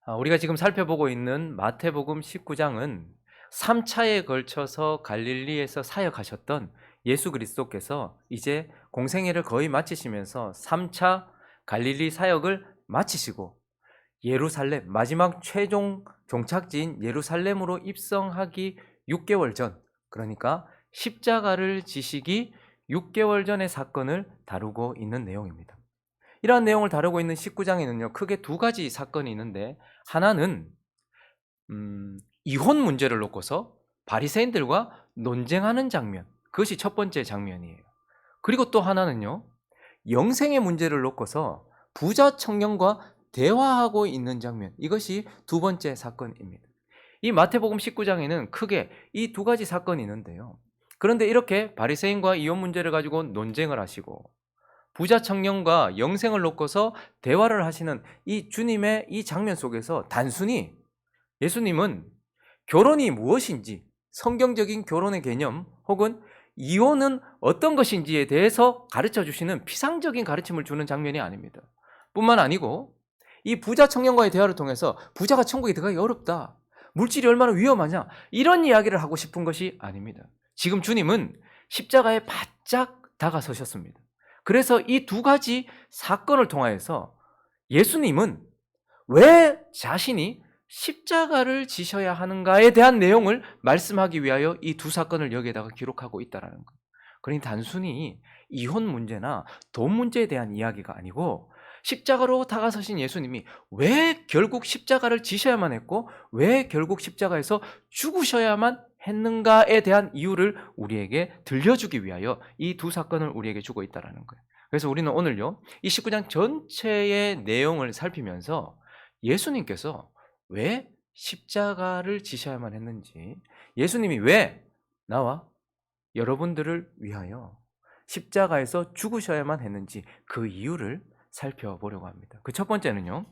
우리가 지금 살펴보고 있는 마태복음 19장은 3차에 걸쳐서 갈릴리에서 사역하셨던 예수 그리스도께서 이제 공생애를 거의 마치시면서 3차 갈릴리 사역을 마치시고 예루살렘, 마지막 최종 종착지인 예루살렘으로 입성하기 6개월 전, 그러니까 십자가를 지시기 6개월 전의 사건을 다루고 있는 내용입니다. 이러한 내용을 다루고 있는 19장에는요, 크게 두 가지 사건이 있는데, 하나는 이혼 문제를 놓고서 바리새인들과 논쟁하는 장면, 그것이 첫 번째 장면이에요. 그리고 또 하나는요, 영생의 문제를 놓고서 부자 청년과 대화하고 있는 장면, 이것이 두 번째 사건입니다. 이 마태복음 19장에는 크게 이 두 가지 사건이 있는데요. 그런데 이렇게 바리새인과 이혼 문제를 가지고 논쟁을 하시고 부자 청년과 영생을 놓고서 대화를 하시는 이 주님의 이 장면 속에서 단순히 예수님은 결혼이 무엇인지, 성경적인 결혼의 개념 혹은 이혼은 어떤 것인지에 대해서 가르쳐 주시는 피상적인 가르침을 주는 장면이 아닙니다. 뿐만 아니고 이 부자 청년과의 대화를 통해서 부자가 천국에 들어가기 어렵다, 물질이 얼마나 위험하냐, 이런 이야기를 하고 싶은 것이 아닙니다. 지금 주님은 십자가에 바짝 다가서셨습니다. 그래서 이 두 가지 사건을 통하여서 예수님은 왜 자신이 십자가를 지셔야 하는가에 대한 내용을 말씀하기 위하여 이 두 사건을 여기에다가 기록하고 있다는 거예요. 그러니 단순히 이혼 문제나 돈 문제에 대한 이야기가 아니고 십자가로 다가서신 예수님이 왜 결국 십자가를 지셔야만 했고 왜 결국 십자가에서 죽으셔야만 했는가에 대한 이유를 우리에게 들려주기 위하여 이 두 사건을 우리에게 주고 있다는 거예요. 그래서 우리는 오늘요, 이 19장 전체의 내용을 살피면서 예수님께서 왜 십자가를 지셔야만 했는지, 예수님이 왜 나와 여러분들을 위하여 십자가에서 죽으셔야만 했는지 그 이유를 살펴보려고 합니다. 그 첫 번째는요,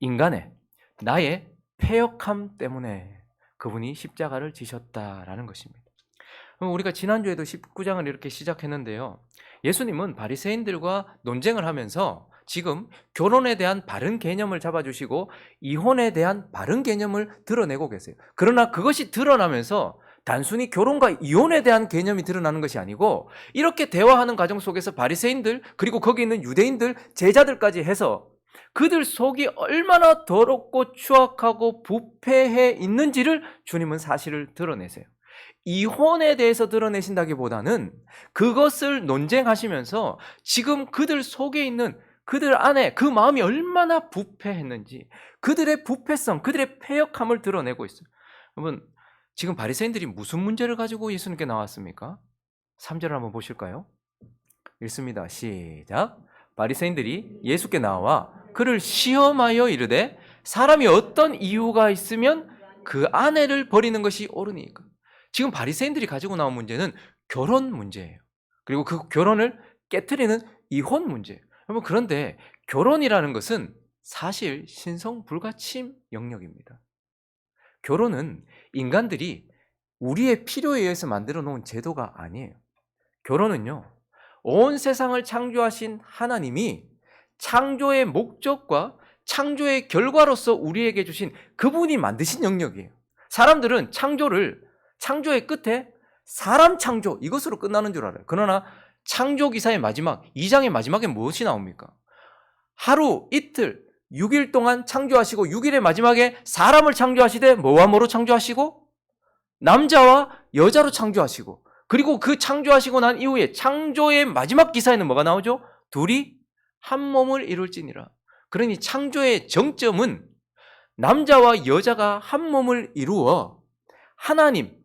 인간의 나의 패역함 때문에 그분이 십자가를 지셨다라는 것입니다. 우리가 지난주에도 19장을 이렇게 시작했는데요, 예수님은 바리새인들과 논쟁을 하면서 지금 결혼에 대한 바른 개념을 잡아주시고 이혼에 대한 바른 개념을 드러내고 계세요. 그러나 그것이 드러나면서 단순히 결혼과 이혼에 대한 개념이 드러나는 것이 아니고 이렇게 대화하는 과정 속에서 바리새인들 그리고 거기 있는 유대인들 제자들까지 해서 그들 속이 얼마나 더럽고 추악하고 부패해 있는지를 주님은 사실을 드러내세요. 이혼에 대해서 드러내신다기보다는 그것을 논쟁하시면서 지금 그들 속에 있는 그들 안에 그 마음이 얼마나 부패했는지, 그들의 부패성, 그들의 패역함을 드러내고 있어요. 여러분, 지금 바리새인들이 무슨 문제를 가지고 예수님께 나왔습니까? 3절을 한번 보실까요? 읽습니다. 시작. 바리새인들이 예수께 나와 그를 시험하여 이르되 사람이 어떤 이유가 있으면 그 아내를 버리는 것이 옳으니까. 지금 바리새인들이 가지고 나온 문제는 결혼 문제예요. 그리고 그 결혼을 깨트리는 이혼 문제예요. 여러분, 그런데 결혼이라는 것은 사실 신성불가침 영역입니다. 결혼은 인간들이 우리의 필요에 의해서 만들어 놓은 제도가 아니에요. 결혼은요, 온 세상을 창조하신 하나님이 창조의 목적과 창조의 결과로서 우리에게 주신 그분이 만드신 영역이에요. 사람들은 창조의 끝에 사람 창조, 이것으로 끝나는 줄 알아요. 그러나 창조기사의 마지막, 2장의 마지막에 무엇이 나옵니까? 하루, 이틀, 6일 동안 창조하시고 6일의 마지막에 사람을 창조하시되 뭐와 뭐로 창조하시고? 남자와 여자로 창조하시고, 그리고 그 창조하시고 난 이후에 창조의 마지막 기사에는 뭐가 나오죠? 둘이 한 몸을 이룰지니라. 그러니 창조의 정점은 남자와 여자가 한 몸을 이루어 하나님,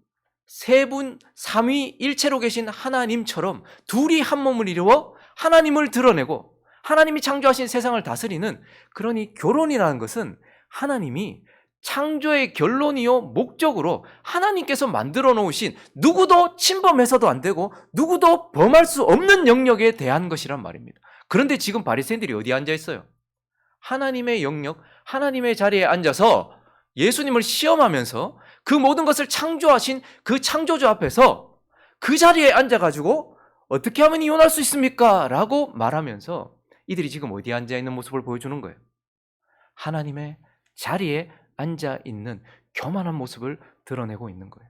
세 분 삼위일체로 계신 하나님처럼 둘이 한 몸을 이루어 하나님을 드러내고 하나님이 창조하신 세상을 다스리는, 그러니 결혼이라는 것은 하나님이 창조의 결론이요 목적으로 하나님께서 만들어 놓으신, 누구도 침범해서도 안 되고 누구도 범할 수 없는 영역에 대한 것이란 말입니다. 그런데 지금 바리새인들이 어디에 앉아 있어요? 하나님의 영역, 하나님의 자리에 앉아서 예수님을 시험하면서 그 모든 것을 창조하신 그 창조주 앞에서 그 자리에 앉아가지고 어떻게 하면 이혼할 수 있습니까? 라고 말하면서 이들이 지금 어디에 앉아있는 모습을 보여주는 거예요? 하나님의 자리에 앉아 있는 교만한 모습을 드러내고 있는 거예요.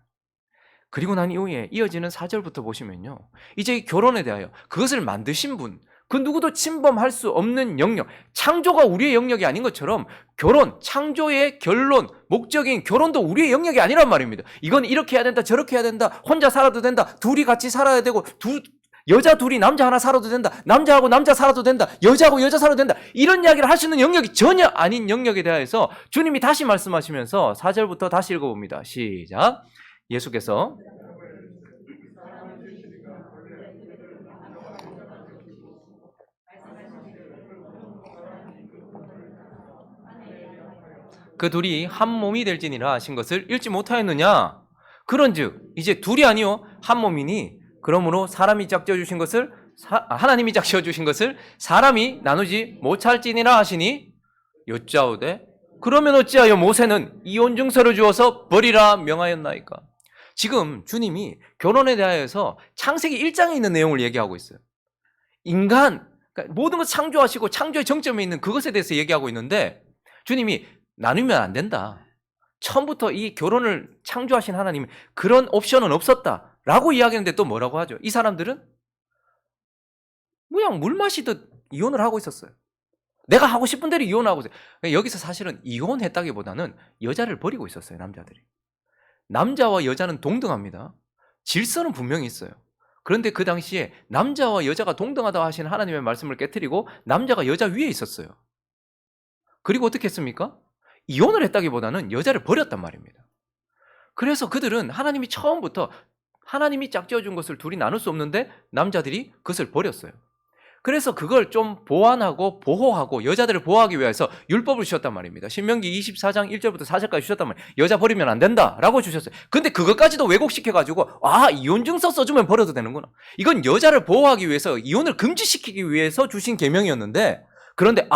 그리고 난 이후에 이어지는 4절부터 보시면요, 이제 이 결혼에 대하여 그것을 만드신 분, 그 누구도 침범할 수 없는 영역, 창조가 우리의 영역이 아닌 것처럼 결혼, 창조의 결론, 목적인 결혼도 우리의 영역이 아니란 말입니다. 이건 이렇게 해야 된다, 저렇게 해야 된다, 혼자 살아도 된다, 둘이 같이 살아야 되고, 여자 둘이 남자 하나 살아도 된다, 남자하고 남자 살아도 된다, 여자하고 여자 살아도 된다, 이런 이야기를 할 수 있는 영역이 전혀 아닌 영역에 대해서 주님이 다시 말씀하시면서 4절부터 다시 읽어봅니다. 시작. 예수께서 그 둘이 한 몸이 될지니라 하신 것을 읽지 못하였느냐? 그런즉 이제 둘이 아니요 한 몸이니 그러므로 사람이 짝지어 주신 것을 하나님이 짝지어 주신 것을 사람이 나누지 못할지니라 하시니 여짜오되 그러면 어찌하여 모세는 이혼 증서를 주어서 버리라 명하였나이까? 지금 주님이 결혼에 대하여서 창세기 1장에 있는 내용을 얘기하고 있어요. 인간, 그러니까 모든 것 창조하시고 창조의 정점에 있는 그것에 대해서 얘기하고 있는데 주님이 나누면 안 된다. 처음부터 이 결혼을 창조하신 하나님은 그런 옵션은 없었다라고 이야기하는데 또 뭐라고 하죠? 이 사람들은 그냥 물 마시듯 이혼을 하고 있었어요. 내가 하고 싶은 대로 이혼하고 있어요. 여기서 사실은 이혼했다기보다는 여자를 버리고 있었어요, 남자들이. 남자와 여자는 동등합니다. 질서는 분명히 있어요. 그런데 그 당시에 남자와 여자가 동등하다고 하시는 하나님의 말씀을 깨트리고 남자가 여자 위에 있었어요. 그리고 어떻게 했습니까? 이혼을 했다기보다는 여자를 버렸단 말입니다. 그래서 그들은 하나님이 처음부터 하나님이 짝지어준 것을 둘이 나눌 수 없는데 남자들이 그것을 버렸어요. 그래서 그걸 좀 보완하고 보호하고 여자들을 보호하기 위해서 율법을 주셨단 말입니다. 신명기 24장 1절부터 4절까지 주셨단 말이에요. 여자 버리면 안 된다라고 주셨어요. 근데 그것까지도 왜곡시켜가지고 이혼 증서 써주면 버려도 되는구나. 이건 여자를 보호하기 위해서 이혼을 금지시키기 위해서 주신 계명이었는데 그런데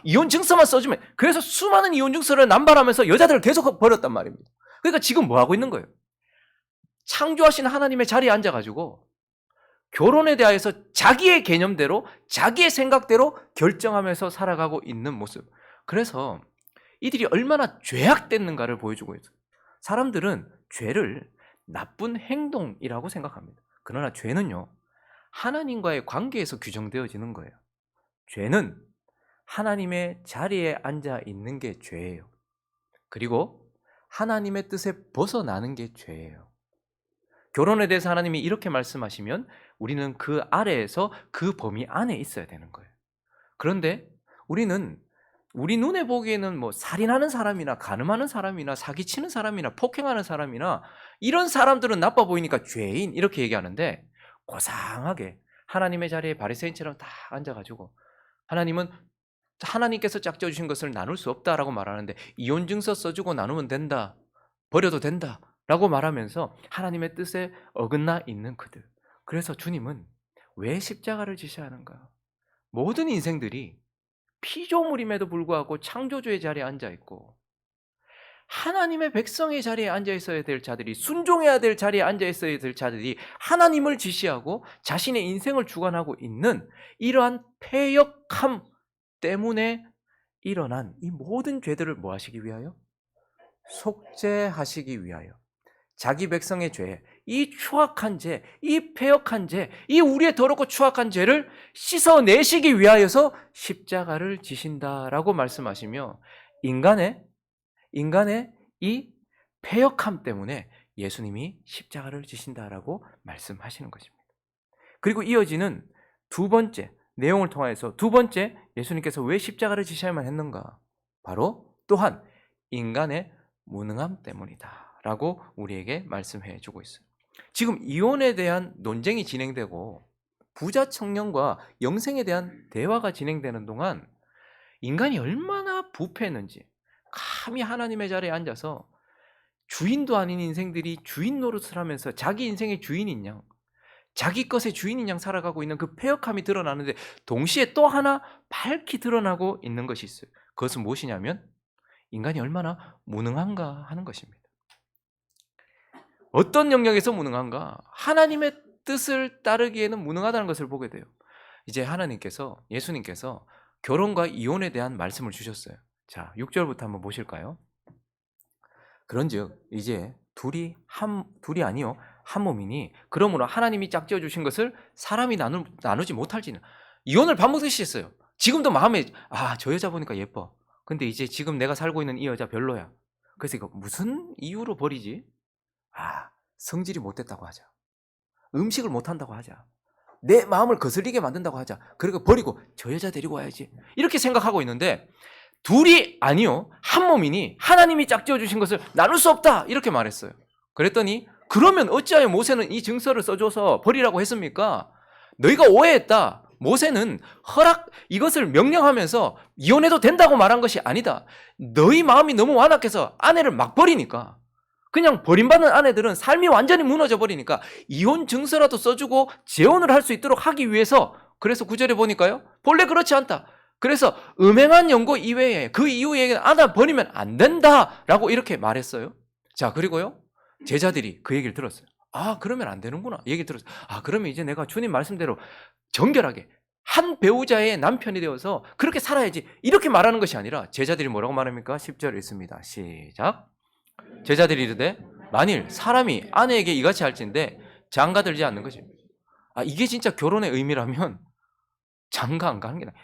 이혼 증서만 써주면 그래서 수많은 이혼 증서를 남발하면서 여자들을 계속 버렸단 말입니다. 그러니까 지금 뭐 하고 있는 거예요? 창조하신 하나님의 자리에 앉아가지고 결혼에 대해서 자기의 개념대로 자기의 생각대로 결정하면서 살아가고 있는 모습. 그래서 이들이 얼마나 죄악됐는가를 보여주고 있어요. 사람들은 죄를 나쁜 행동이라고 생각합니다. 그러나 죄는요, 하나님과의 관계에서 규정되어지는 거예요. 죄는 하나님의 자리에 앉아 있는 게 죄예요. 그리고 하나님의 뜻에 벗어나는 게 죄예요. 결혼에 대해서 하나님이 이렇게 말씀하시면 우리는 그 아래에서 그 범위 안에 있어야 되는 거예요. 그런데 우리는 우리 눈에 보기에는 뭐 살인하는 사람이나 간음하는 사람이나 사기치는 사람이나 폭행하는 사람이나 이런 사람들은 나빠 보이니까 죄인 이렇게 얘기하는데 고상하게 하나님의 자리에 바리새인처럼 다 앉아가지고 하나님은 하나님께서 짝지어 주신 것을 나눌 수 없다라고 말하는데 이혼 증서 써주고 나누면 된다, 버려도 된다 라고 말하면서 하나님의 뜻에 어긋나 있는 그들. 그래서 주님은 왜 십자가를 지셔야 하는가? 모든 인생들이 피조물임에도 불구하고 창조주의 자리에 앉아있고 하나님의 백성의 자리에 앉아있어야 될 자들이, 순종해야 될 자리에 앉아있어야 될 자들이 하나님을 지시하고 자신의 인생을 주관하고 있는 이러한 패역함 때문에 일어난 이 모든 죄들을 뭐 하시기 위하여? 속죄하시기 위하여. 자기 백성의 죄, 이 추악한 죄, 이 패역한 죄, 이 우리의 더럽고 추악한 죄를 씻어내시기 위하여서 십자가를 지신다라고 말씀하시며 인간의 이 패역함 때문에 예수님이 십자가를 지신다라고 말씀하시는 것입니다. 그리고 이어지는 두 번째 내용을 통해서 두 번째 예수님께서 왜 십자가를 지셔야만 했는가? 바로 또한 인간의 무능함 때문이다 라고 우리에게 말씀해 주고 있어요. 지금 이혼에 대한 논쟁이 진행되고 부자 청년과 영생에 대한 대화가 진행되는 동안 인간이 얼마나 부패했는지, 감히 하나님의 자리에 앉아서 주인도 아닌 인생들이 주인 노릇을 하면서 자기 인생의 주인인 양, 자기 것의 주인인 양 살아가고 있는 그 패역함이 드러나는데 동시에 또 하나 밝히 드러나고 있는 것이 있어요. 그것은 무엇이냐면 인간이 얼마나 무능한가 하는 것입니다. 어떤 영역에서 무능한가? 하나님의 뜻을 따르기에는 무능하다는 것을 보게 돼요. 이제 하나님께서, 예수님께서 결혼과 이혼에 대한 말씀을 주셨어요. 자, 6절부터 한번 보실까요? 그런즉 이제 둘이 아니요 한 몸이니 그러므로 하나님이 짝지어 주신 것을 사람이 나누지 못할지는. 이혼을 반복해서 했어요. 지금도 마음에 저 여자 보니까 예뻐. 근데 이제 지금 내가 살고 있는 이 여자 별로야. 그래서 이거 무슨 이유로 버리지? 성질이 못됐다고 하자. 음식을 못한다고 하자. 내 마음을 거슬리게 만든다고 하자. 그리고 버리고 저 여자 데리고 와야지. 이렇게 생각하고 있는데 둘이 아니요 한 몸이니 하나님이 짝지어 주신 것을 나눌 수 없다 이렇게 말했어요. 그랬더니 그러면 어찌하여 모세는 이 증서를 써줘서 버리라고 했습니까? 너희가 오해했다. 모세는 이것을 명령하면서 이혼해도 된다고 말한 것이 아니다. 너희 마음이 너무 완악해서 아내를 막 버리니까, 그냥 버림받는 아내들은 삶이 완전히 무너져 버리니까 이혼 증서라도 써주고 재혼을 할 수 있도록 하기 위해서, 그래서 9절에 보니까요 본래 그렇지 않다. 그래서 음행한 연고 이외에 그 이후에 아내 버리면 안 된다라고 이렇게 말했어요. 자, 그리고요 제자들이 그 얘기를 들었어요. 그러면 안 되는구나 얘기를 들었어요. 그러면 이제 내가 주님 말씀대로 정결하게 한 배우자의 남편이 되어서 그렇게 살아야지 이렇게 말하는 것이 아니라, 제자들이 뭐라고 말합니까? 10절 읽습니다. 시작. 제자들이 이르되 만일 사람이 아내에게 이같이 할진대 장가들지 않는 것입니다. 이게 진짜 결혼의 의미라면 장가 안 가는 게 나아요.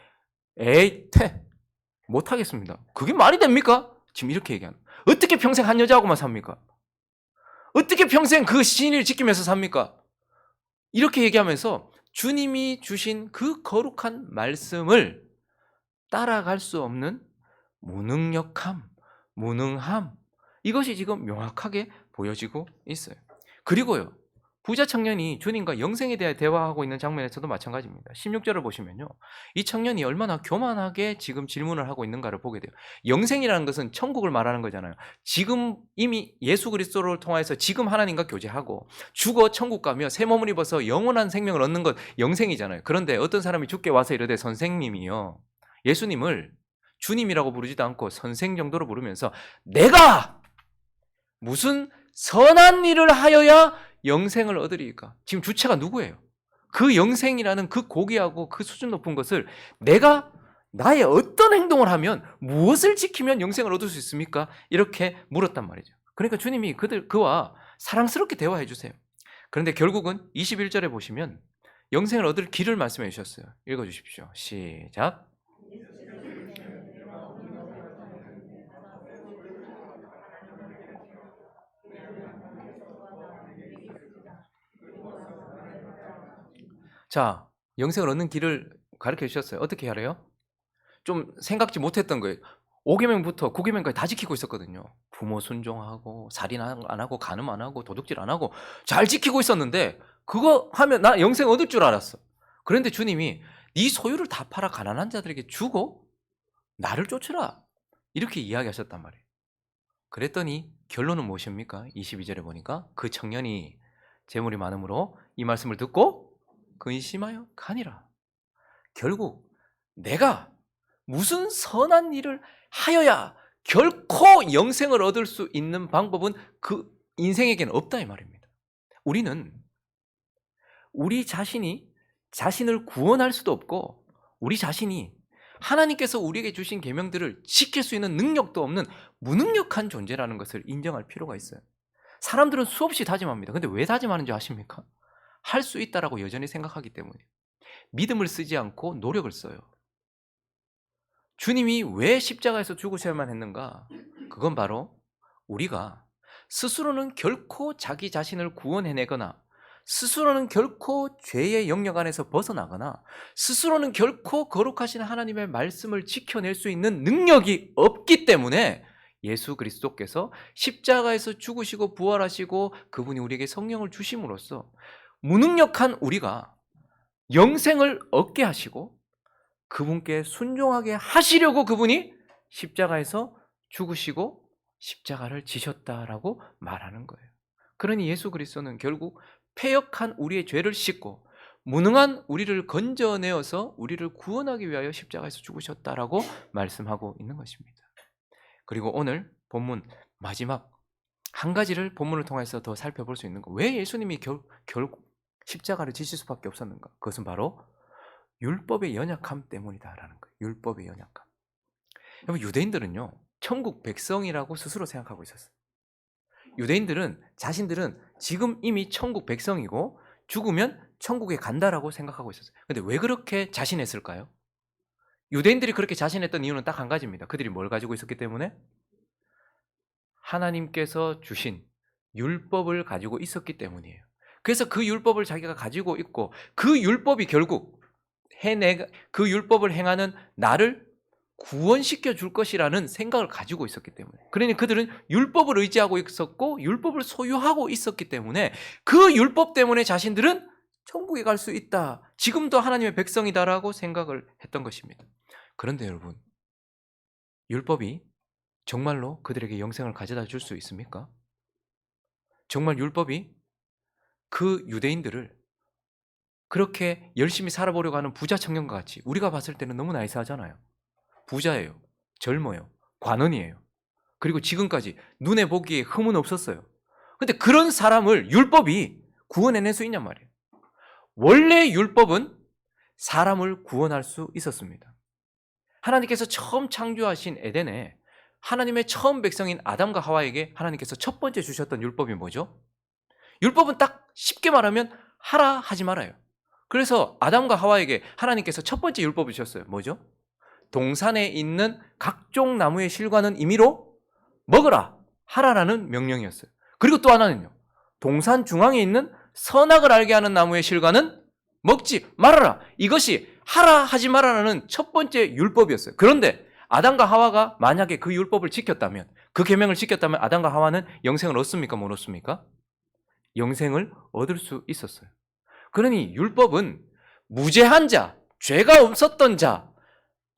에이 못하겠습니다. 그게 말이 됩니까? 지금 이렇게 얘기하는. 어떻게 평생 한 여자하고만 삽니까? 어떻게 평생 그 신의를 지키면서 삽니까? 이렇게 얘기하면서 주님이 주신 그 거룩한 말씀을 따라갈 수 없는 무능력함, 무능함, 이것이 지금 명확하게 보여지고 있어요. 그리고요 부자 청년이 주님과 영생에 대해 대화하고 있는 장면에서도 마찬가지입니다. 16절을 보시면요 이 청년이 얼마나 교만하게 지금 질문을 하고 있는가를 보게 돼요. 영생이라는 것은 천국을 말하는 거잖아요. 지금 이미 예수 그리스도를 통해서 지금 하나님과 교제하고 죽어 천국 가며 새 몸을 입어서 영원한 생명을 얻는 것 영생이잖아요. 그런데 어떤 사람이 죽게 와서 이르되 선생님이요, 예수님을 주님이라고 부르지도 않고 선생 정도로 부르면서 내가 무슨 선한 일을 하여야 영생을 얻으리까? 지금 주체가 누구예요? 그 영생이라는 그 고귀하고 그 수준 높은 것을 내가 나의 어떤 행동을 하면, 무엇을 지키면 영생을 얻을 수 있습니까? 이렇게 물었단 말이죠. 그러니까 주님이 그와 사랑스럽게 대화해 주세요. 그런데 결국은 21절에 보시면 영생을 얻을 길을 말씀해 주셨어요. 읽어 주십시오. 시작. 자, 영생을 얻는 길을 가르쳐 주셨어요. 어떻게 하래요? 좀 생각지 못했던 거예요. 5계명부터 9계명까지 다 지키고 있었거든요. 부모 순종하고 살인 안 하고 간음 안 하고 도둑질 안 하고 잘 지키고 있었는데, 그거 하면 나 영생 얻을 줄 알았어. 그런데 주님이 네 소유를 다 팔아 가난한 자들에게 주고 나를 쫓으라 이렇게 이야기하셨단 말이에요. 그랬더니 결론은 무엇입니까? 22절에 보니까 그 청년이 재물이 많음으로 이 말씀을 듣고 근심하여 가니라. 결국 내가 무슨 선한 일을 하여야 결코 영생을 얻을 수 있는 방법은 그 인생에게는 없다 이 말입니다. 우리는 우리 자신이 자신을 구원할 수도 없고, 우리 자신이 하나님께서 우리에게 주신 계명들을 지킬 수 있는 능력도 없는 무능력한 존재라는 것을 인정할 필요가 있어요. 사람들은 수없이 다짐합니다. 근데 왜 다짐하는지 아십니까? 할 수 있다라고 여전히 생각하기 때문에. 믿음을 쓰지 않고 노력을 써요. 주님이 왜 십자가에서 죽으셔야만 했는가? 그건 바로 우리가 스스로는 결코 자기 자신을 구원해내거나, 스스로는 결코 죄의 영역 안에서 벗어나거나, 스스로는 결코 거룩하신 하나님의 말씀을 지켜낼 수 있는 능력이 없기 때문에 예수 그리스도께서 십자가에서 죽으시고 부활하시고 그분이 우리에게 성령을 주심으로써 무능력한 우리가 영생을 얻게 하시고 그분께 순종하게 하시려고 그분이 십자가에서 죽으시고 십자가를 지셨다라고 말하는 거예요. 그러니 예수 그리스도는 결국 패역한 우리의 죄를 씻고 무능한 우리를 건져내어서 우리를 구원하기 위하여 십자가에서 죽으셨다라고 말씀하고 있는 것입니다. 그리고 오늘 본문 마지막 한 가지를 본문을 통해서 더 살펴볼 수 있는 거, 왜 예수님이 결국 십자가를 지실 수밖에 없었는가? 그것은 바로 율법의 연약함 때문이다라는 거예요. 율법의 연약함. 여러분, 유대인들은요, 천국 백성이라고 스스로 생각하고 있었어요. 유대인들은 자신들은 지금 이미 천국 백성이고 죽으면 천국에 간다라고 생각하고 있었어요. 근데 왜 그렇게 자신했을까요? 유대인들이 그렇게 자신했던 이유는 딱 한 가지입니다. 그들이 뭘 가지고 있었기 때문에? 하나님께서 주신 율법을 가지고 있었기 때문이에요. 그래서 그 율법을 자기가 가지고 있고 그 율법이 결국 그 율법을 행하는 나를 구원시켜 줄 것이라는 생각을 가지고 있었기 때문에. 그러니 그들은 율법을 의지하고 있었고 율법을 소유하고 있었기 때문에 그 율법 때문에 자신들은 천국에 갈 수 있다. 지금도 하나님의 백성이다라고 생각을 했던 것입니다. 그런데 여러분, 율법이 정말로 그들에게 영생을 가져다 줄 수 있습니까? 정말 율법이 그 유대인들을 그렇게 열심히 살아보려고 하는 부자 청년과 같이, 우리가 봤을 때는 너무 나이스하잖아요. 부자예요. 젊어요. 관원이에요. 그리고 지금까지 눈에 보기에 흠은 없었어요. 근데 그런 사람을 율법이 구원해낼 수 있냔 말이에요. 원래 율법은 사람을 구원할 수 있었습니다. 하나님께서 처음 창조하신 에덴에 하나님의 처음 백성인 아담과 하와에게 하나님께서 첫 번째 주셨던 율법이 뭐죠? 율법은 딱 쉽게 말하면 하라 하지 말아요. 그래서 아담과 하와에게 하나님께서 첫 번째 율법을 주셨어요. 뭐죠? 동산에 있는 각종 나무의 실과는 임의로 먹으라 하라라는 명령이었어요. 그리고 또 하나는요, 동산 중앙에 있는 선악을 알게 하는 나무의 실과는 먹지 말아라. 이것이 하라 하지 말아라는 첫 번째 율법이었어요. 그런데 아담과 하와가 만약에 그 율법을 지켰다면, 그 계명을 지켰다면 아담과 하와는 영생을 얻습니까? 못 얻습니까? 영생을 얻을 수 있었어요. 그러니 율법은 무죄한 자, 죄가 없었던 자,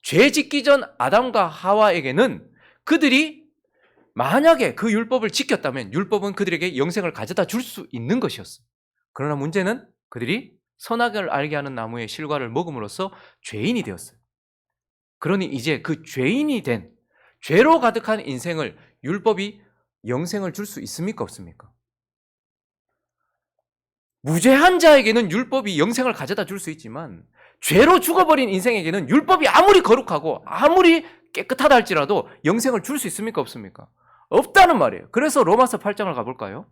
죄 짓기 전 아담과 하와에게는 그들이 만약에 그 율법을 지켰다면 율법은 그들에게 영생을 가져다 줄 수 있는 것이었어요. 그러나 문제는 그들이 선악을 알게 하는 나무의 실과를 먹음으로써 죄인이 되었어요. 그러니 이제 그 죄인이 된, 죄로 가득한 인생을 율법이 영생을 줄 수 있습니까? 없습니까? 무죄한 자에게는 율법이 영생을 가져다 줄 수 있지만 죄로 죽어버린 인생에게는 율법이 아무리 거룩하고 아무리 깨끗하다 할지라도 영생을 줄 수 있습니까? 없습니까? 없다는 말이에요. 그래서 로마서 8장을 가볼까요?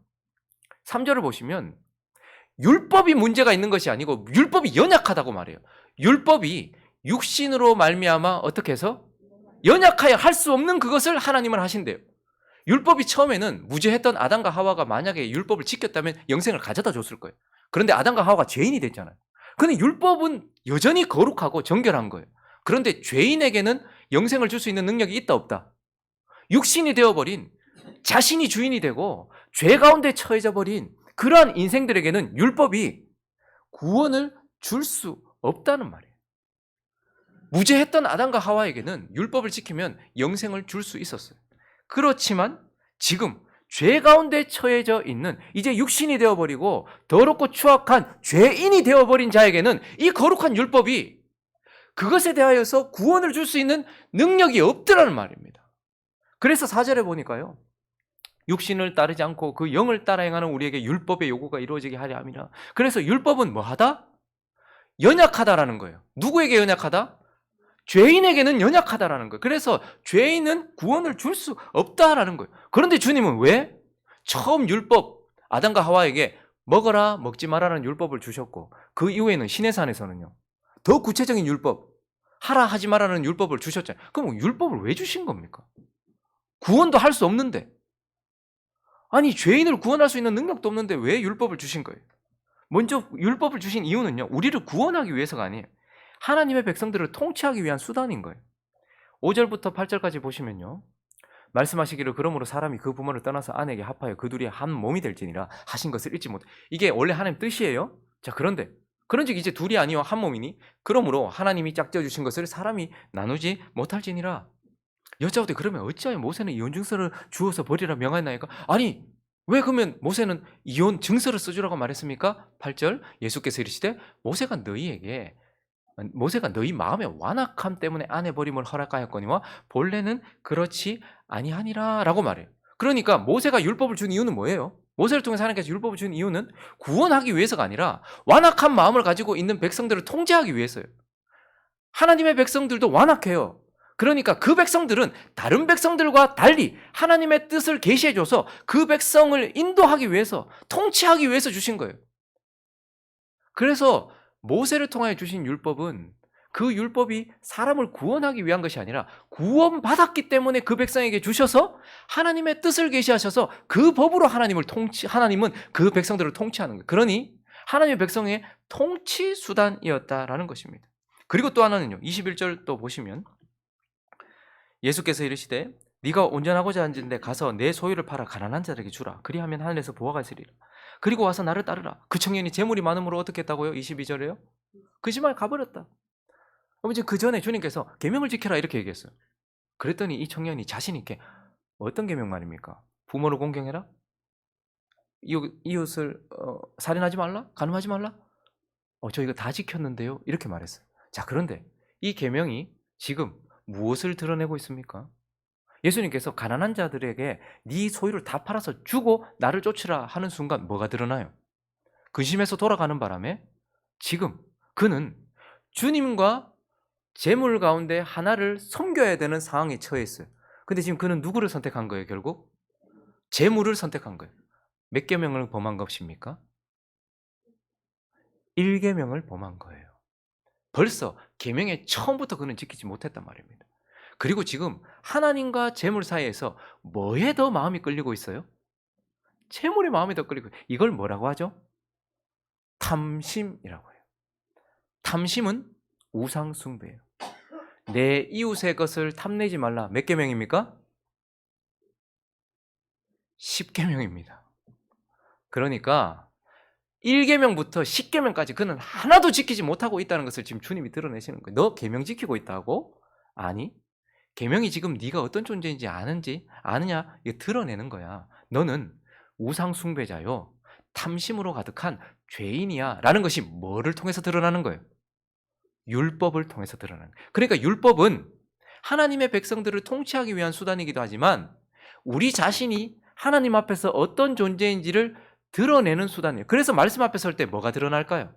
3절을 보시면 율법이 문제가 있는 것이 아니고 율법이 연약하다고 말해요. 율법이 육신으로 말미암아 어떻게 해서 연약하여 할 수 없는 그것을 하나님은 하신대요. 율법이 처음에는 무죄했던 아담과 하와가 만약에 율법을 지켰다면 영생을 가져다 줬을 거예요. 그런데 아담과 하와가 죄인이 됐잖아요. 그런데 율법은 여전히 거룩하고 정결한 거예요. 그런데 죄인에게는 영생을 줄 수 있는 능력이 있다 없다? 육신이 되어버린, 자신이 주인이 되고 죄 가운데 처해져 버린 그러한 인생들에게는 율법이 구원을 줄 수 없다는 말이에요. 무죄했던 아담과 하와에게는 율법을 지키면 영생을 줄 수 있었어요. 그렇지만 지금 죄 가운데 처해져 있는, 이제 육신이 되어버리고 더럽고 추악한 죄인이 되어버린 자에게는 이 거룩한 율법이 그것에 대하여서 구원을 줄 수 있는 능력이 없더라는 말입니다. 그래서 4절에 보니까요, 육신을 따르지 않고 그 영을 따라 행하는 우리에게 율법의 요구가 이루어지게 하려 함이라. 그래서 율법은 뭐하다? 연약하다라는 거예요. 누구에게 연약하다? 죄인에게는 연약하다라는 거예요. 그래서 죄인은 구원을 줄 수 없다라는 거예요. 그런데 주님은 왜 처음 율법, 아담과 하와에게 먹어라 먹지 마라는 율법을 주셨고 그 이후에는 시내산에서는요, 더 구체적인 율법, 하라 하지 마라는 율법을 주셨잖아요. 그럼 율법을 왜 주신 겁니까? 구원도 할 수 없는데, 아니 죄인을 구원할 수 있는 능력도 없는데 왜 율법을 주신 거예요? 먼저 율법을 주신 이유는요, 우리를 구원하기 위해서가 아니에요. 하나님의 백성들을 통치하기 위한 수단인 거예요. 5절부터 8절까지 보시면요, 말씀하시기를 그러므로 사람이 그 부모를 떠나서 아내에게 합하여 그 둘이 한 몸이 될지니라 하신 것을 잊지 못해. 이게 원래 하나님 뜻이에요. 자, 그런데 그런즉 이제 둘이 아니요 한 몸이니 그러므로 하나님이 짝지어 주신 것을 사람이 나누지 못할지니라. 여자오되 그러면 어찌하여 모세는 이혼 증서를 주어서 버리라 명하였나이까? 아니 왜 그러면 모세는 이혼 증서를 써주라고 말했습니까? 8절 예수께서 이르시되 모세가 너희 마음의 완악함 때문에 아내 버림을 허락하였거니와 본래는 그렇지 아니하니라 라고 말해요. 그러니까 모세가 율법을 준 이유는 뭐예요? 모세를 통해서 하나님께서 율법을 준 이유는 구원하기 위해서가 아니라 완악한 마음을 가지고 있는 백성들을 통제하기 위해서예요. 하나님의 백성들도 완악해요. 그러니까 그 백성들은 다른 백성들과 달리 하나님의 뜻을 계시해줘서 그 백성을 인도하기 위해서, 통치하기 위해서 주신 거예요. 그래서 모세를 통하여 주신 율법은 그 율법이 사람을 구원하기 위한 것이 아니라 구원받았기 때문에 그 백성에게 주셔서 하나님의 뜻을 계시하셔서 그 법으로 하나님은 그 백성들을 통치하는 거예요. 그러니 하나님의 백성의 통치 수단이었다라는 것입니다. 그리고 또 하나는요. 21절 또 보시면 예수께서 이르시되 네가 온전하고자 하는데 가서 내 소유를 팔아 가난한 자들에게 주라. 그리하면 하늘에서 보화가 있으리라. 그리고 와서 나를 따르라. 그 청년이 재물이 많음으로 어떻게 했다고요? 22절에요. 그 집안에 가버렸다. 아버지 그 전에 주님께서 계명을 지켜라 이렇게 얘기했어요. 그랬더니 이 청년이 자신 있게 어떤 계명 말입니까? 부모를 공경해라? 이웃을 살인하지 말라? 간음하지 말라? 저 이거 다 지켰는데요. 이렇게 말했어요. 자, 그런데 이 계명이 지금 무엇을 드러내고 있습니까? 예수님께서 가난한 자들에게 네 소유를 다 팔아서 주고 나를 쫓으라 하는 순간 뭐가 드러나요? 근심해서 돌아가는 바람에 지금 그는 주님과 재물 가운데 하나를 섬겨야 되는 상황에 처해 있어요. 근데 지금 그는 누구를 선택한 거예요, 결국? 재물을 선택한 거예요. 몇 계명을 범한 것입니까? 1계명을 범한 거예요. 벌써 계명의 처음부터 그는 지키지 못했단 말입니다. 그리고 지금 하나님과 재물 사이에서 뭐에 더 마음이 끌리고 있어요? 재물에 마음이 더 끌리고 있어요. 이걸 뭐라고 하죠? 탐심이라고 해요. 탐심은 우상 숭배예요. 내 이웃의 것을 탐내지 말라. 몇 계명입니까? 10계명입니다. 그러니까 1계명부터 10계명까지 그는 하나도 지키지 못하고 있다는 것을 지금 주님이 드러내시는 거예요. 너 계명 지키고 있다고? 아니, 계명이 지금 네가 어떤 존재인지 아느냐 이거 드러내는 거야. 너는 우상 숭배자요, 탐심으로 가득한 죄인이야 라는 것이 뭐를 통해서 드러나는 거예요? 율법을 통해서 드러나는 거예요. 그러니까 율법은 하나님의 백성들을 통치하기 위한 수단이기도 하지만 우리 자신이 하나님 앞에서 어떤 존재인지를 드러내는 수단이에요. 그래서 말씀 앞에 설 때 뭐가 드러날까요?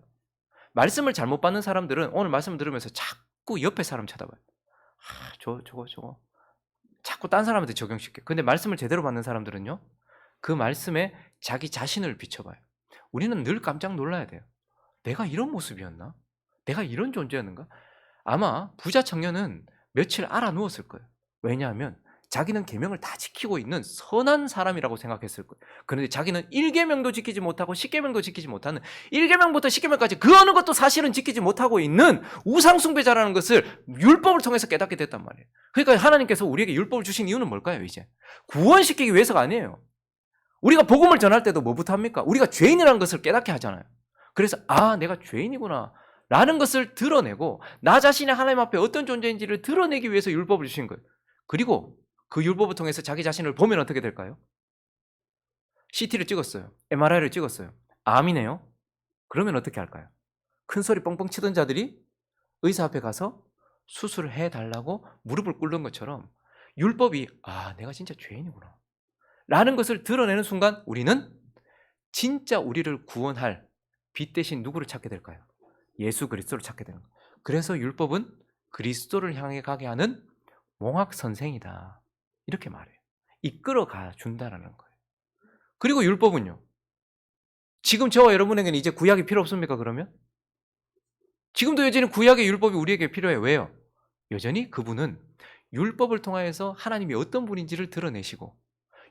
말씀을 잘못 받는 사람들은 오늘 말씀을 들으면서 자꾸 옆에 사람 쳐다봐요. 저거 자꾸 딴 사람한테 적용시켜요. 근데 말씀을 제대로 받는 사람들은요, 그 말씀에 자기 자신을 비춰봐요. 우리는 늘 깜짝 놀라야 돼요. 내가 이런 모습이었나? 내가 이런 존재였는가? 아마 부자 청년은 며칠 알아 누웠을 거예요. 왜냐하면 자기는 계명을 다 지키고 있는 선한 사람이라고 생각했을 거예요. 그런데 자기는 1계명도 지키지 못하고 10계명도 지키지 못하는, 1계명부터 10계명까지 그 어느 것도 사실은 지키지 못하고 있는 우상숭배자라는 것을 율법을 통해서 깨닫게 됐단 말이에요. 그러니까 하나님께서 우리에게 율법을 주신 이유는 뭘까요? 이제 구원시키기 위해서가 아니에요. 우리가 복음을 전할 때도 뭐부터 합니까? 우리가 죄인이라는 것을 깨닫게 하잖아요. 그래서 내가 죄인이구나 라는 것을 드러내고 나 자신이 하나님 앞에 어떤 존재인지를 드러내기 위해서 율법을 주신 거예요. 그리고 그 율법을 통해서 자기 자신을 보면 어떻게 될까요? CT를 찍었어요. MRI를 찍었어요. 암이네요. 그러면 어떻게 할까요? 큰 소리 뻥뻥 치던 자들이 의사 앞에 가서 수술을 해달라고 무릎을 꿇는 것처럼 율법이 내가 진짜 죄인이구나 라는 것을 드러내는 순간 우리는 진짜 우리를 구원할 빛 대신 누구를 찾게 될까요? 예수 그리스도를 찾게 되는 거예요. 그래서 율법은 그리스도를 향해 가게 하는 몽학 선생이다 이렇게 말해요. 이끌어가 준다라는 거예요. 그리고 율법은요, 지금 저와 여러분에게는 이제 구약이 필요 없습니까? 그러면 지금도 여전히 구약의 율법이 우리에게 필요해요. 왜요? 여전히 그분은 율법을 통하여서 하나님이 어떤 분인지를 드러내시고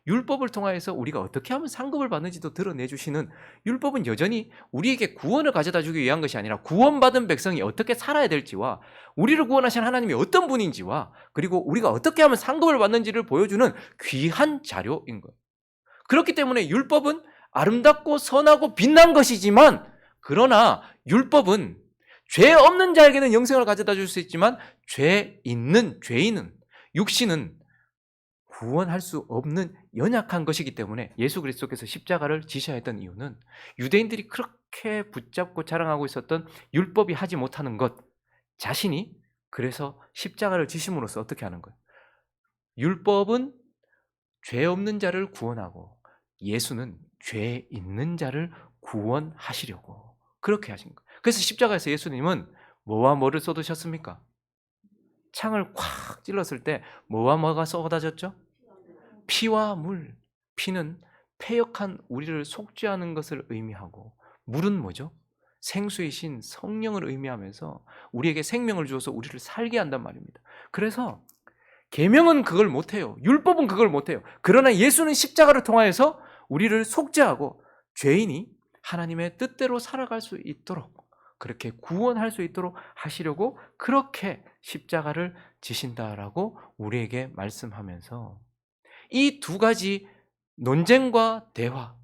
율법을 통하여서 우리가 어떻게 하면 상급을 받는지도 드러내주시는, 율법은 여전히 우리에게 구원을 가져다 주기 위한 것이 아니라 구원받은 백성이 어떻게 살아야 될지와 우리를 구원하신 하나님이 어떤 분인지와 그리고 우리가 어떻게 하면 상급을 받는지를 보여주는 귀한 자료인 거예요. 그렇기 때문에 율법은 아름답고 선하고 빛난 것이지만, 그러나 율법은 죄 없는 자에게는 영생을 가져다 줄 수 있지만 죄 있는 죄인은, 육신은 구원할 수 없는 연약한 것이기 때문에 예수 그리스도께서 십자가를 지셔야 했던 이유는 유대인들이 그렇게 붙잡고 자랑하고 있었던 율법이 하지 못하는 것 자신이, 그래서 십자가를 지심으로써 어떻게 하는 거예요? 율법은 죄 없는 자를 구원하고 예수는 죄 있는 자를 구원하시려고 그렇게 하신 거예요. 그래서 십자가에서 예수님은 뭐와 뭐를 쏟으셨습니까? 창을 콱 찔렀을 때 뭐와 뭐가 쏟아졌죠? 피와 물. 피는 패역한 우리를 속죄하는 것을 의미하고, 물은 뭐죠? 생수이신 성령을 의미하면서 우리에게 생명을 주어서 우리를 살게 한단 말입니다. 그래서 계명은 그걸 못해요. 율법은 그걸 못해요. 그러나 예수는 십자가를 통하여서 우리를 속죄하고 죄인이 하나님의 뜻대로 살아갈 수 있도록, 그렇게 구원할 수 있도록 하시려고 그렇게 십자가를 지신다라고 우리에게 말씀하면서, 이 두 가지 논쟁과 대화,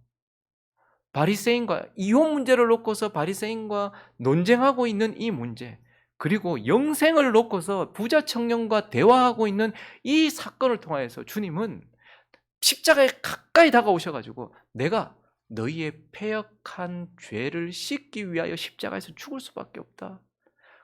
바리새인과 이혼 문제를 놓고서 바리새인과 논쟁하고 있는 이 문제, 그리고 영생을 놓고서 부자 청년과 대화하고 있는 이 사건을 통하여서 주님은 십자가에 가까이 다가오셔가지고 내가 너희의 패역한 죄를 씻기 위하여 십자가에서 죽을 수밖에 없다.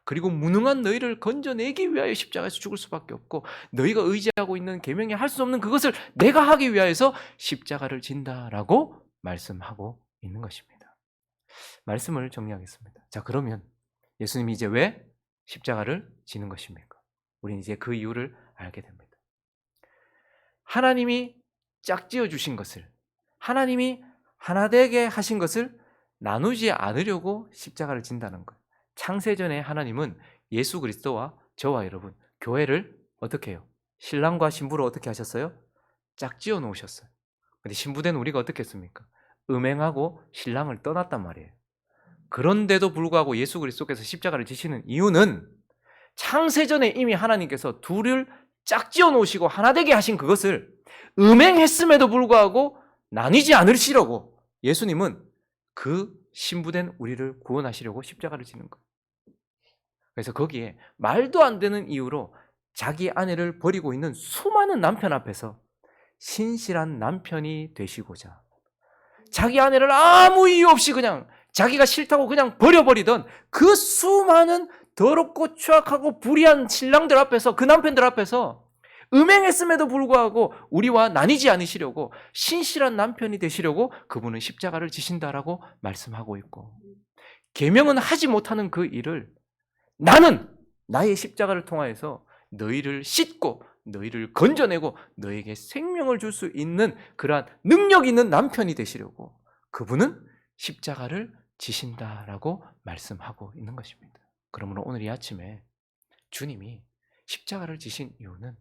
그리고 무능한 너희를 건져내기 위하여 십자가에서 죽을 수밖에 없고, 너희가 의지하고 있는 계명에 할 수 없는 그것을 내가 하기 위하여서 십자가를 진다라고 말씀하고 있는 것입니다. 말씀을 정리하겠습니다. 자, 그러면 예수님이 이제 왜 십자가를 지는 것입니까? 우리는 이제 그 이유를 알게 됩니다. 하나님이 짝지어 주신 것을, 하나님이 하나 되게 하신 것을 나누지 않으려고 십자가를 진다는 거예요. 창세전에 하나님은 예수 그리스도와 저와 여러분, 교회를 어떻게 해요? 신랑과 신부로 어떻게 하셨어요? 짝지어 놓으셨어요. 근데 신부된 우리가 어떻게 했습니까? 음행하고 신랑을 떠났단 말이에요. 그런데도 불구하고 예수 그리스도께서 십자가를 지시는 이유는 창세전에 이미 하나님께서 둘을 짝지어 놓으시고 하나 되게 하신 그것을 음행했음에도 불구하고 나뉘지 않으시려고 예수님은 그 신부된 우리를 구원하시려고 십자가를 지는 거예요. 그래서 거기에 말도 안 되는 이유로 자기 아내를 버리고 있는 수많은 남편 앞에서 신실한 남편이 되시고자, 자기 아내를 아무 이유 없이 그냥 자기가 싫다고 그냥 버려버리던 그 수많은 더럽고 추악하고 불의한 신랑들 앞에서, 그 남편들 앞에서 음행했음에도 불구하고 우리와 나뉘지 않으시려고 신실한 남편이 되시려고 그분은 십자가를 지신다라고 말씀하고 있고, 계명은 하지 못하는 그 일을 나는 나의 십자가를 통하여서 너희를 씻고 너희를 건져내고 너에게 생명을 줄 수 있는 그러한 능력 있는 남편이 되시려고 그분은 십자가를 지신다라고 말씀하고 있는 것입니다. 그러므로 오늘 이 아침에 주님이 십자가를 지신 이유는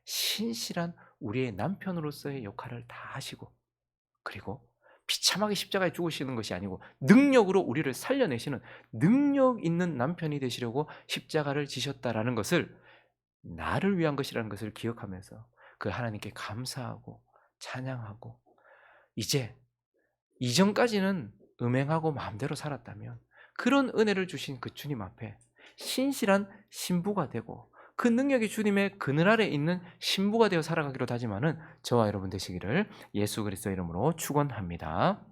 신실한 우리의 남편으로서의 역할을 다 하시고, 그리고 비참하게 십자가에 죽으시는 것이 아니고 능력으로 우리를 살려내시는 능력 있는 남편이 되시려고 십자가를 지셨다라는 것을, 나를 위한 것이라는 것을 기억하면서 그 하나님께 감사하고 찬양하고, 이제 이전까지는 음행하고 마음대로 살았다면 그런 은혜를 주신 그 주님 앞에 신실한 신부가 되고 그 능력이 주님의 그늘 아래 있는 신부가 되어 살아가기로 다짐하는 저와 여러분 되시기를 예수 그리스도의 이름으로 축원합니다.